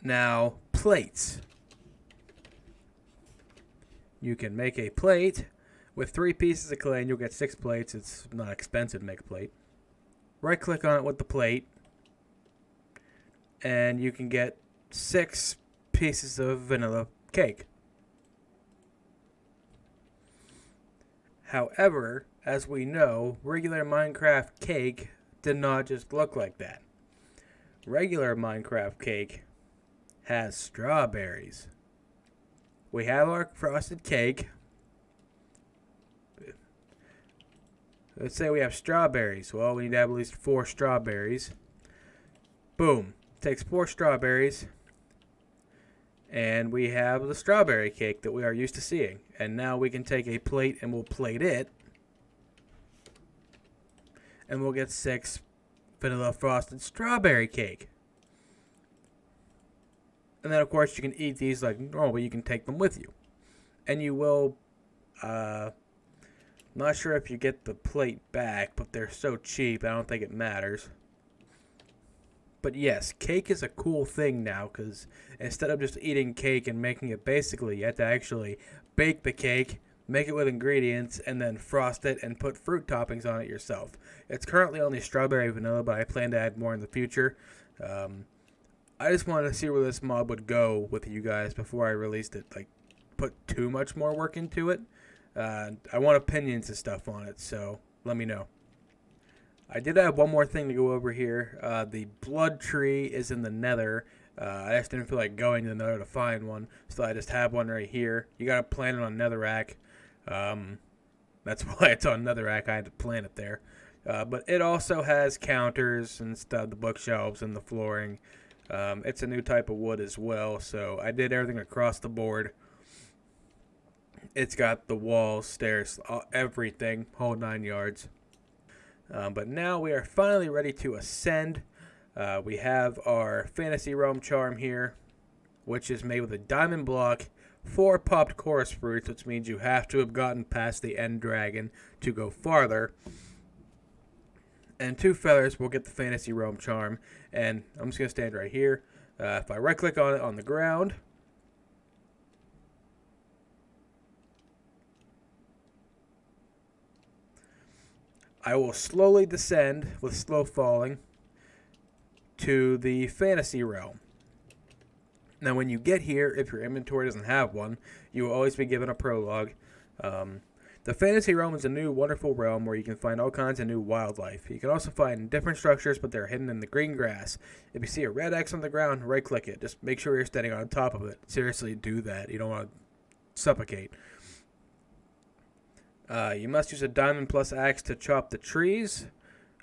Now, plates. You can make a plate with 3 pieces of clay, and you'll get 6 plates. It's not expensive to make a plate. Right click on it with the plate, and you can get 6 pieces of vanilla cake. However, as we know, regular Minecraft cake did not just look like that. Regular Minecraft cake has strawberries. We have our frosted cake. Let's say we have strawberries. Well, we need to have at least 4 strawberries. Boom. Takes 4 strawberries, and we have the strawberry cake that we are used to seeing. And now we can take a plate and we'll plate it, and we'll get 6 vanilla frosted strawberry cake. And then of course you can eat these like normal, but you can take them with you, and you will not sure if you get the plate back, but they're so cheap I don't think it matters. But yes, cake is a cool thing now, because instead of just eating cake and making it basically, you have to actually bake the cake, make it with ingredients, and then frost it and put fruit toppings on it yourself. It's currently only strawberry vanilla, but I plan to add more in the future. I just wanted to see where this mod would go with you guys before I released it. Like, put too much more work into it. I want opinions and stuff on it, so let me know. I did have one more thing to go over here. The blood tree is in the nether. I just didn't feel like going to the nether to find one, so I just have one right here. You gotta plant it on netherrack. That's why it's on netherrack. I had to plant it there. But it also has counters and stuff, the bookshelves and the flooring. It's a new type of wood as well, so I did everything across the board. It's got the walls, stairs, everything, whole 9 yards. But now we are finally ready to ascend. We have our Fantasy Realm charm here, which is made with a diamond block, 4 popped chorus fruits, which means you have to have gotten past the end dragon to go farther. And 2 feathers will get the Fantasy Realm charm. And I'm just going to stand right here. If I right click on it on the ground, I will slowly descend with slow falling to the Fantasy Realm. Now when you get here, if your inventory doesn't have one, you will always be given a prologue. The Fantasy Realm is a new wonderful realm where you can find all kinds of new wildlife. You can also find different structures, but they're hidden in the green grass. If you see a red X on the ground, right click it. Just make sure you're standing on top of it. Seriously, do that. You don't want to suffocate. You must use a diamond plus axe to chop the trees.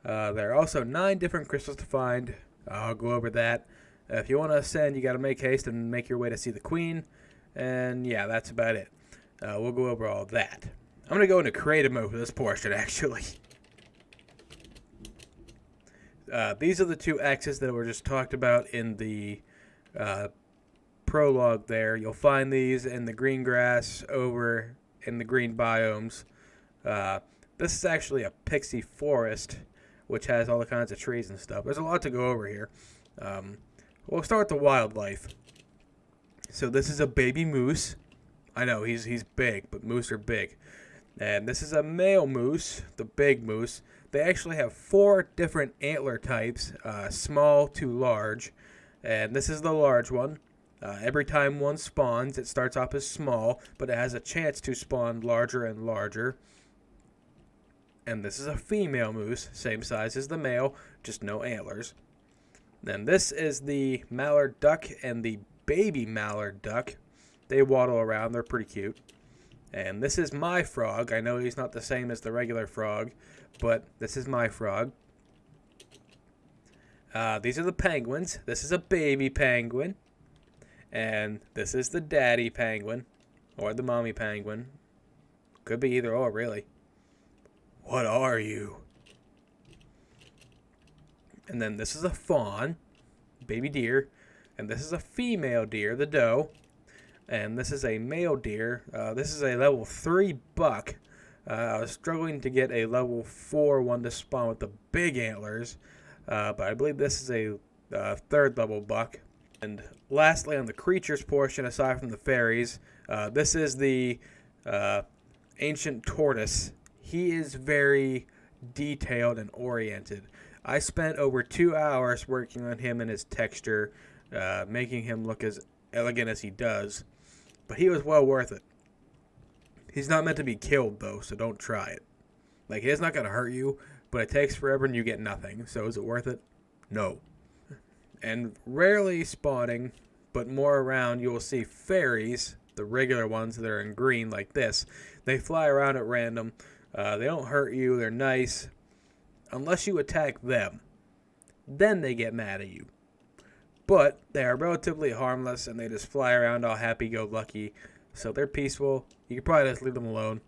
There are also 9 different crystals to find. I'll go over that. If you want to ascend, you got to make haste and make your way to see the queen. And yeah, that's about it. We'll go over all that. I'm going to go into creative mode for this portion, actually. These are the two X's that were just talked about in the prologue there. You'll find these in the green grass over in the green biomes. This is actually a pixie forest, which has all the kinds of trees and stuff. There's a lot to go over here. We'll start with the wildlife. So this is a baby moose. I know, he's big, but moose are big. And this is a male moose, the big moose. They actually have 4 different antler types, small to large. And this is the large one. Every time one spawns, it starts off as small, but it has a chance to spawn larger and larger. And this is a female moose, same size as the male, just no antlers. Then this is the mallard duck and the baby mallard duck. They waddle around, they're pretty cute. And this is my frog. I know he's not the same as the regular frog, but this is my frog. These are the penguins. This is a baby penguin. And this is the daddy penguin, or the mommy penguin. Could be either or, really. What are you? And then this is a fawn, baby deer. And this is a female deer, the doe. And this is a male deer. This is a level 3 buck. I was struggling to get a level 4 one to spawn with the big antlers. But I believe this is a 3rd level buck. And lastly, on the creatures portion, aside from the fairies, this is the ancient tortoise. He is very detailed and oriented. I spent over 2 hours working on him and his texture, making him look as elegant as he does. But he was well worth it. He's not meant to be killed, though, so don't try it. Like, it's not going to hurt you, but it takes forever and you get nothing. So is it worth it? No. And rarely spawning, but more around, you will see fairies, the regular ones that are in green like this. They fly around at random. They don't hurt you. They're nice. Unless you attack them. Then they get mad at you. But they are relatively harmless, and they just fly around all happy-go-lucky. So they're peaceful. You can probably just leave them alone.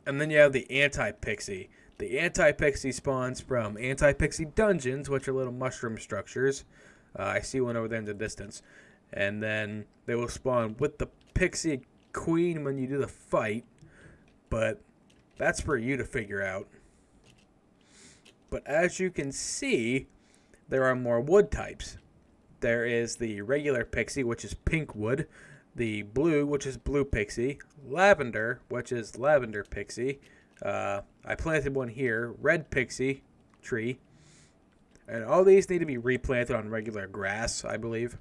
And then you have the anti-pixie. The anti-pixie spawns from anti-pixie dungeons, which are little mushroom structures. I see one over there in the distance. And then they will spawn with the pixie queen when you do the fight. But that's for you to figure out. But as you can see, there are more wood types. There is the regular pixie, which is pink wood. The blue, which is blue pixie. Lavender, which is lavender pixie. I planted one here. Red pixie tree. And all these need to be replanted on regular grass, I believe.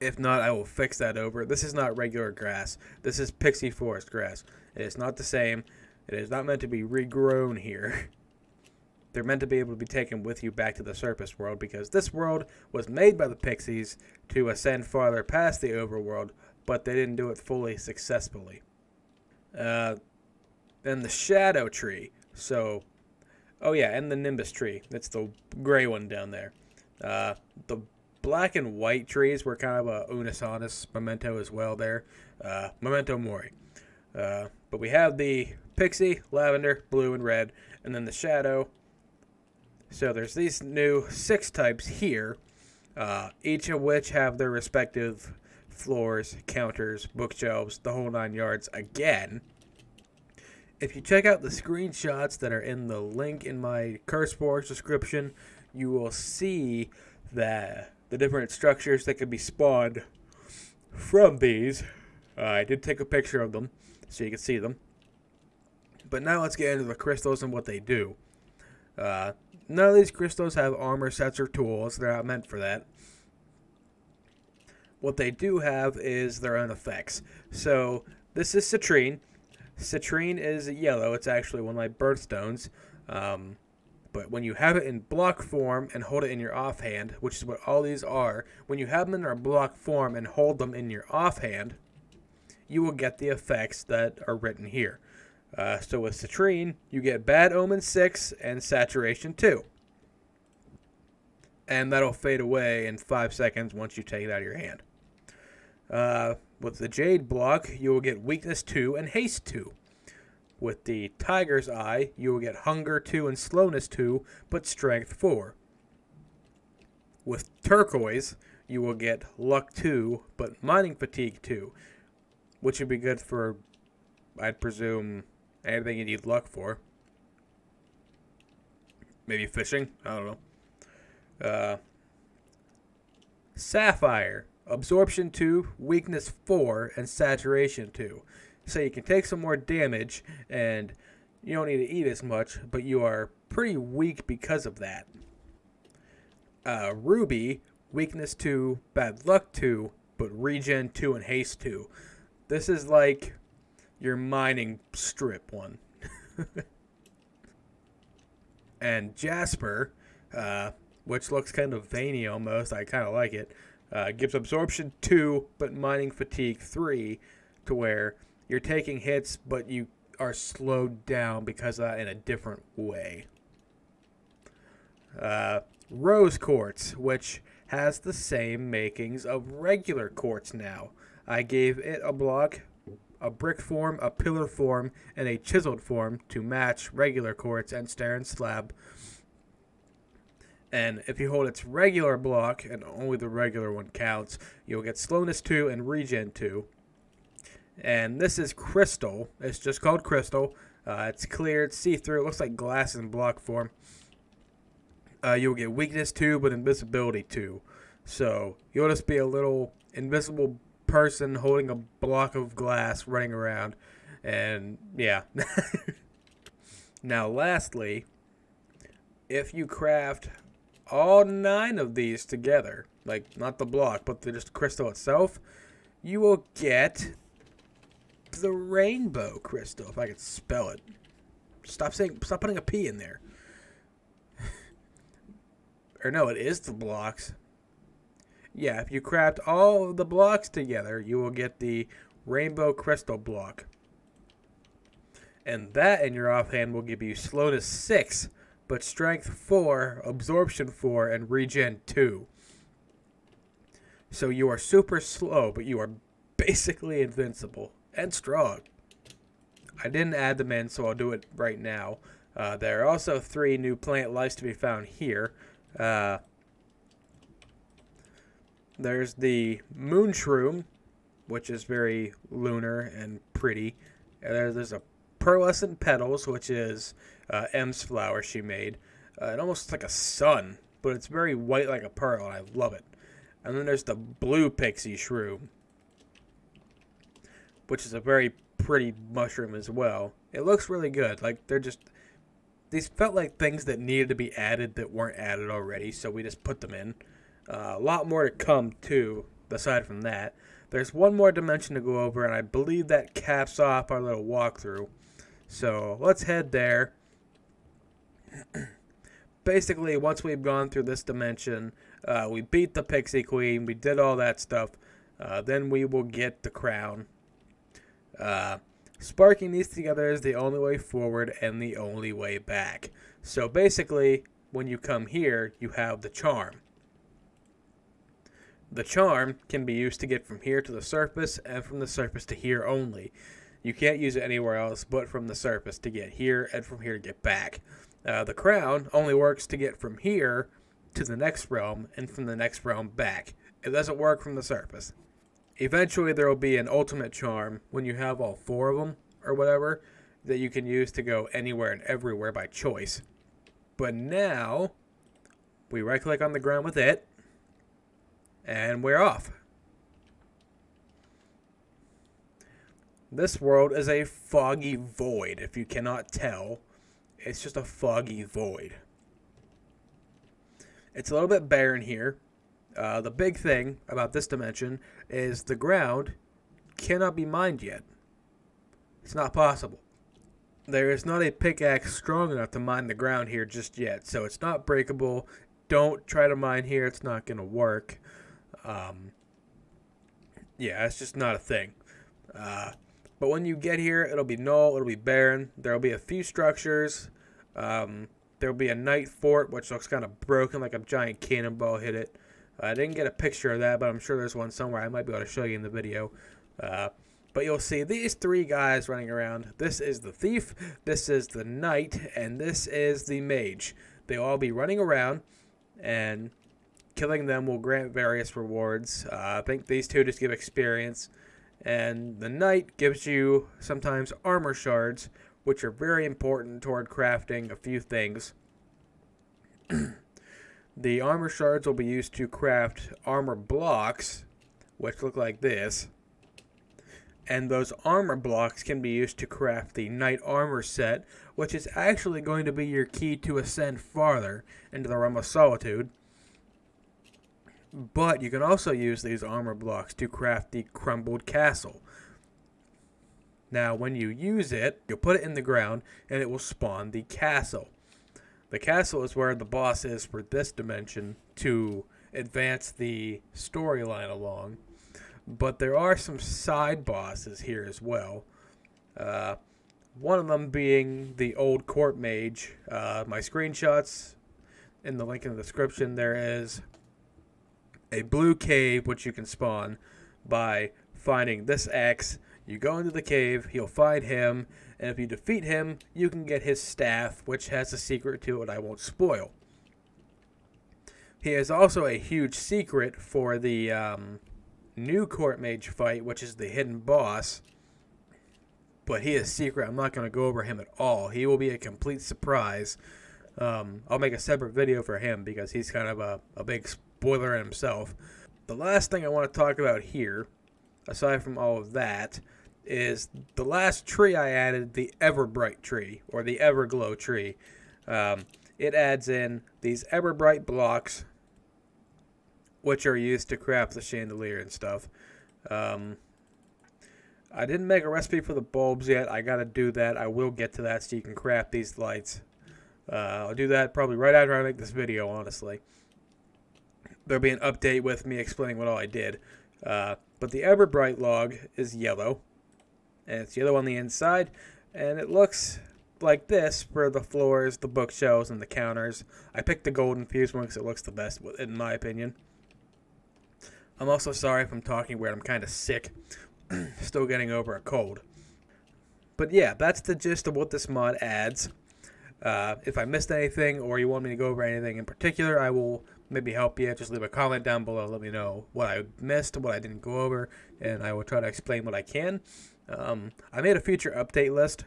If not, I will fix that over. This is not regular grass. This is pixie forest grass. It is not the same. It is not meant to be regrown here. They're meant to be able to be taken with you back to the surface world, because this world was made by the pixies to ascend farther past the overworld, but they didn't do it fully successfully. Then the shadow tree. So, oh yeah, and the nimbus tree. That's the gray one down there. The black and white trees were kind of a Unus Annus memento as well there. Memento mori. But we have the pixie, lavender, blue, and red, and then the shadow. So there's these new 6 types here, each of which have their respective floors, counters, bookshelves, the whole 9 yards again. If you check out the screenshots that are in the link in my CurseForge description, you will see that the different structures that can be spawned from these. I did take a picture of them so you can see them. But now let's get into the crystals and what they do. None of these crystals have armor sets or tools. They're not meant for that. What they do have is their own effects. So this is citrine. Citrine is yellow. It's actually one of my birthstones. But when you have it in block form and hold it in your offhand, which is what all these are, when you have them in their block form and hold them in your offhand, you will get the effects that are written here. So with citrine, you get Bad Omen 6 and Saturation 2. and that'll fade away in 5 seconds once you take it out of your hand. With the Jade block, you will get Weakness 2 and Haste 2. With the Tiger's Eye, you will get Hunger 2 and Slowness 2, but Strength 4. With Turquoise, you will get Luck 2, but Mining Fatigue 2, which would be good for, I'd presume, anything you need luck for. Maybe fishing? I don't know. Sapphire, Absorption 2, Weakness 4, and Saturation 2. So you can take some more damage, and you don't need to eat as much, but you are pretty weak because of that. Ruby, Weakness 2, Bad Luck 2, but Regen 2 and Haste 2. This is like your mining strip one. And Jasper, which looks kind of veiny almost, I kind of like it, gives Absorption 2, but Mining Fatigue 3, to where you're taking hits, but you are slowed down because of that in a different way. Rose Quartz, which has the same makings of regular quartz now. I gave it a block, a brick form, a pillar form, and a chiseled form to match regular quartz and Starin slab. And if you hold its regular block, and only the regular one counts, you'll get Slowness 2 and Regen 2. And this is Crystal. It's just called Crystal. It's clear, it's see-through, it looks like glass in block form. You'll get Weakness 2, but Invisibility 2. So you'll just be a little invisible person holding a block of glass running around. And yeah. Now lastly, if you craft all 9 of these together, like not the block, but just the crystal itself, you will get the Rainbow Crystal, if I could spell it. Stop putting a P in there. Or no, it is the blocks. Yeah, if you craft all of the blocks together, you will get the Rainbow Crystal block. And that in your offhand will give you Slowness 6, but Strength 4, Absorption 4, and Regen 2. So you are super slow, but you are basically invincible. And strong. I didn't add them in, so I'll do it right now. There are also 3 new plant lives to be found here. There's the Moon Shroom, which is very lunar and pretty. There's a Pearlescent Petals, which is M's flower she made. It almost looks like a sun, but it's very white like a pearl, and I love it. And then there's the Blue Pixie Shroom, which is a very pretty mushroom as well. It looks really good. Like, these felt like things that needed to be added that weren't added already, so we just put them in. A lot more to come, too, aside from that. There's one more dimension to go over, and I believe that caps off our little walkthrough. So, let's head there. Basically, once we've gone through this dimension, we beat the Pixie Queen, we did all that stuff, then we will get the crown. Sparking these together is the only way forward and the only way back. So basically, when you come here, you have the charm. The charm can be used to get from here to the surface and from the surface to here only. You can't use it anywhere else but from the surface to get here and from here to get back. The crown only works to get from here to the next realm and from the next realm back. It doesn't work from the surface. Eventually, there will be an ultimate charm when you have all 4 of them, or whatever, that you can use to go anywhere and everywhere by choice. But now, we right-click on the ground with it, and we're off. This world is a foggy void, if you cannot tell. It's just a foggy void. It's a little bit barren here. The big thing about this dimension is the ground cannot be mined yet. It's not possible. There is not a pickaxe strong enough to mine the ground here just yet, so it's not breakable. Don't try to mine here. It's not going to work. Yeah, it's just not a thing. But when you get here, it'll be null. It'll be barren. There'll be a few structures. There'll be a night fort, which looks kind of broken, like a giant cannonball hit it. I didn't get a picture of that, but I'm sure there's one somewhere. I might be able to show you in the video. But you'll see these three guys running around. This is the thief, this is the knight, and this is the mage. They'll all be running around, and killing them will grant various rewards. I think these two just give experience. And the knight gives you sometimes armor shards, which are very important toward crafting a few things. The armor shards will be used to craft armor blocks, which look like this. And those armor blocks can be used to craft the knight armor set, which is actually going to be your key to ascend farther into the realm of solitude. But you can also use these armor blocks to craft the crumbled castle. Now, when you use it, you'll put it in the ground, and it will spawn the castle. The castle is where the boss is for this dimension to advance the storyline along. But there are some side bosses here as well. One of them being the old court mage. My screenshots in the link in the description. There is a blue cave which you can spawn by finding this X. You go into the cave, you'll find him, and if you defeat him, you can get his staff, which has a secret to it I won't spoil. He has also a huge secret for the new court mage fight, which is the hidden boss. But he is secret. I'm not going to go over him at all. He will be a complete surprise. I'll make a separate video for him because he's kind of a big spoiler in himself. The last thing I want to talk about here, aside from all of that, is the last tree I added, the Everbright tree, or the Everglow tree. It adds in these Everbright blocks, which are used to craft the chandelier and stuff. I didn't make a recipe for the bulbs yet. I gotta do that. I will get to that so you can craft these lights. I'll do that probably right after I make this video, honestly. There'll be an update with me explaining what all I did. But the Everbright log is yellow. And it's yellow on the inside. And it looks like this for the floors, the bookshelves, and the counters. I picked the golden fused one because it looks the best, in my opinion. I'm also sorry if I'm talking weird. I'm kind of sick. Still getting over a cold. But yeah, that's the gist of what this mod adds. If I missed anything or you want me to go over anything in particular, I will maybe help you. Just leave a comment down below. Let me know what I missed, what I didn't go over, and I will try to explain what I can. I made a future update list.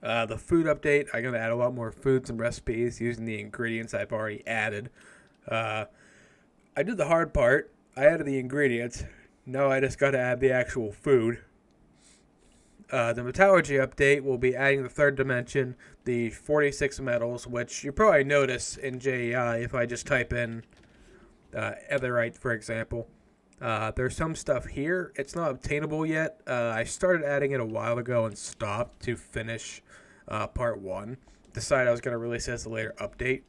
The food update, I'm going to add a lot more foods and recipes using the ingredients I've already added. I did the hard part. I added the ingredients. Now I just got to add the actual food. The metallurgy update will be adding the third dimension, the 46 metals, which you probably notice in JEI if I just type in Etherite, for example. There's some stuff here. It's not obtainable yet. I started adding it a while ago and stopped to finish part 1. Decided I was going to release it as a later update.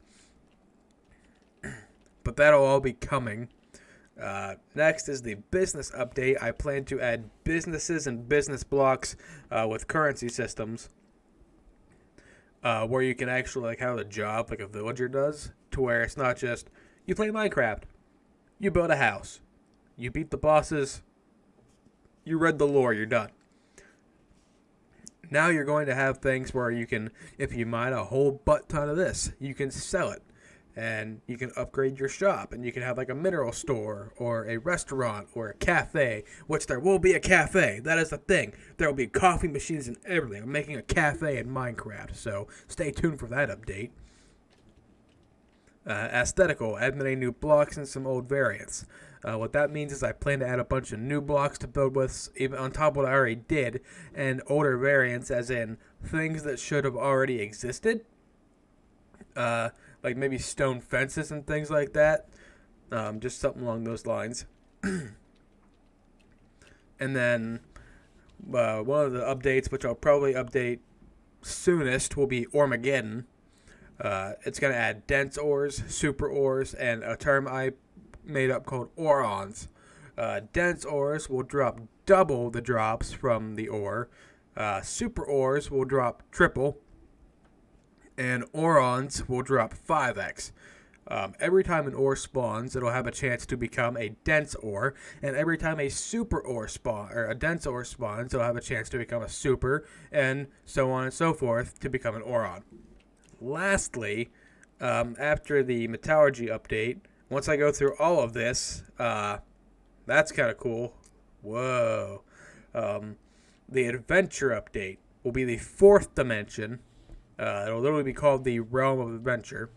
But that'll all be coming. Next is the business update. I plan to add businesses and business blocks with currency systems where you can actually like have a job like a villager does, to where it's not just you play Minecraft, you build a house, you beat the bosses, you read the lore, you're done. Now you're going to have things where you can, if you mine a whole butt ton of this, you can sell it. And you can upgrade your shop, and you can have like a mineral store, or a restaurant, or a cafe, which there will be a cafe. That is the thing. There will be coffee machines and everything. I'm making a cafe in Minecraft, so stay tuned for that update. Aesthetical, add many new blocks and some old variants. What that means is I plan to add a bunch of new blocks to build with, even on top of what I already did, and older variants, as in things that should have already existed. Like maybe stone fences and things like that. Just something along those lines. And then one of the updates, which I'll probably update soonest, will be Ormageddon. It's going to add dense ores, super ores, and a term I made up called orons. Dense ores will drop double the drops from the ore. Super ores will drop triple. and Orons will drop 5x. Every time an ore spawns, it'll have a chance to become a dense ore, and every time a super ore or a dense ore spawns, it'll have a chance to become a super, and so on and so forth to become an Oron. Lastly, after the metallurgy update, once I go through all of this, that's kind of cool. Whoa. The adventure update will be the 4th dimension. It'll literally be called the Realm of Adventure,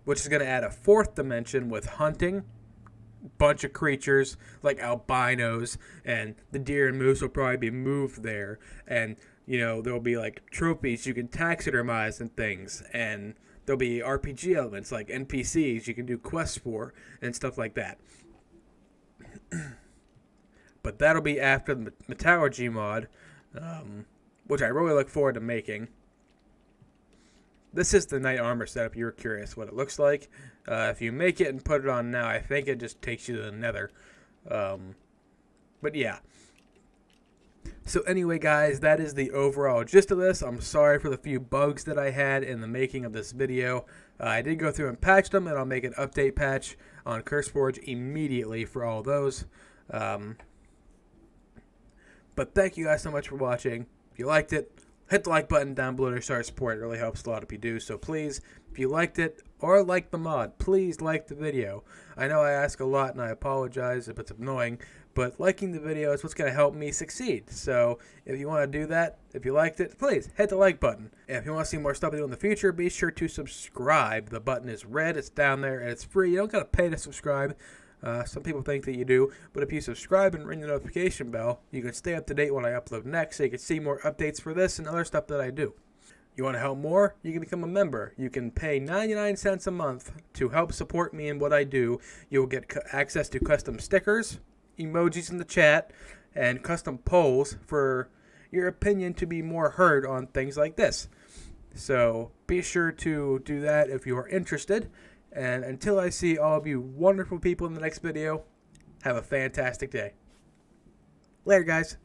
which is going to add a 4th dimension with hunting, bunch of creatures like albinos, and the deer and moose will probably be moved there, and there'll be like trophies you can taxidermize and things, and there'll be RPG elements like NPCs you can do quests for and stuff like that. But that'll be after the metallurgy mod, which I really look forward to making. This is the knight armor setup. You were curious what it looks like. If you make it and put it on now, I think it just takes you to the nether. But yeah. So anyway, guys, that is the overall gist of this. I'm sorry for the few bugs that I had in the making of this video. I did go through and patch them, and I'll make an update patch on CurseForge immediately for all those. But thank you guys so much for watching. If you liked it, hit the like button down below to start support. It really helps a lot if you do. So please, if you liked it or liked the mod, please like the video. I know I ask a lot, and I apologize if it's annoying, but liking the video is what's going to help me succeed. So if you want to do that, if you liked it, please hit the like button. And if you want to see more stuff I do in the future, be sure to subscribe. The button is red, it's down there, and it's free. You don't got to pay to subscribe. Some people think that you do, but if you subscribe and ring the notification bell, you can stay up to date when I upload next, so you can see more updates for this and other stuff that I do. You want to help more? You can become a member. You can pay 99 cents a month to help support me in what I do. You'll get access to custom stickers, emojis in the chat, and custom polls for your opinion to be more heard on things like this. So be sure to do that if you are interested. And until I see all of you wonderful people in the next video, have a fantastic day. Later, guys.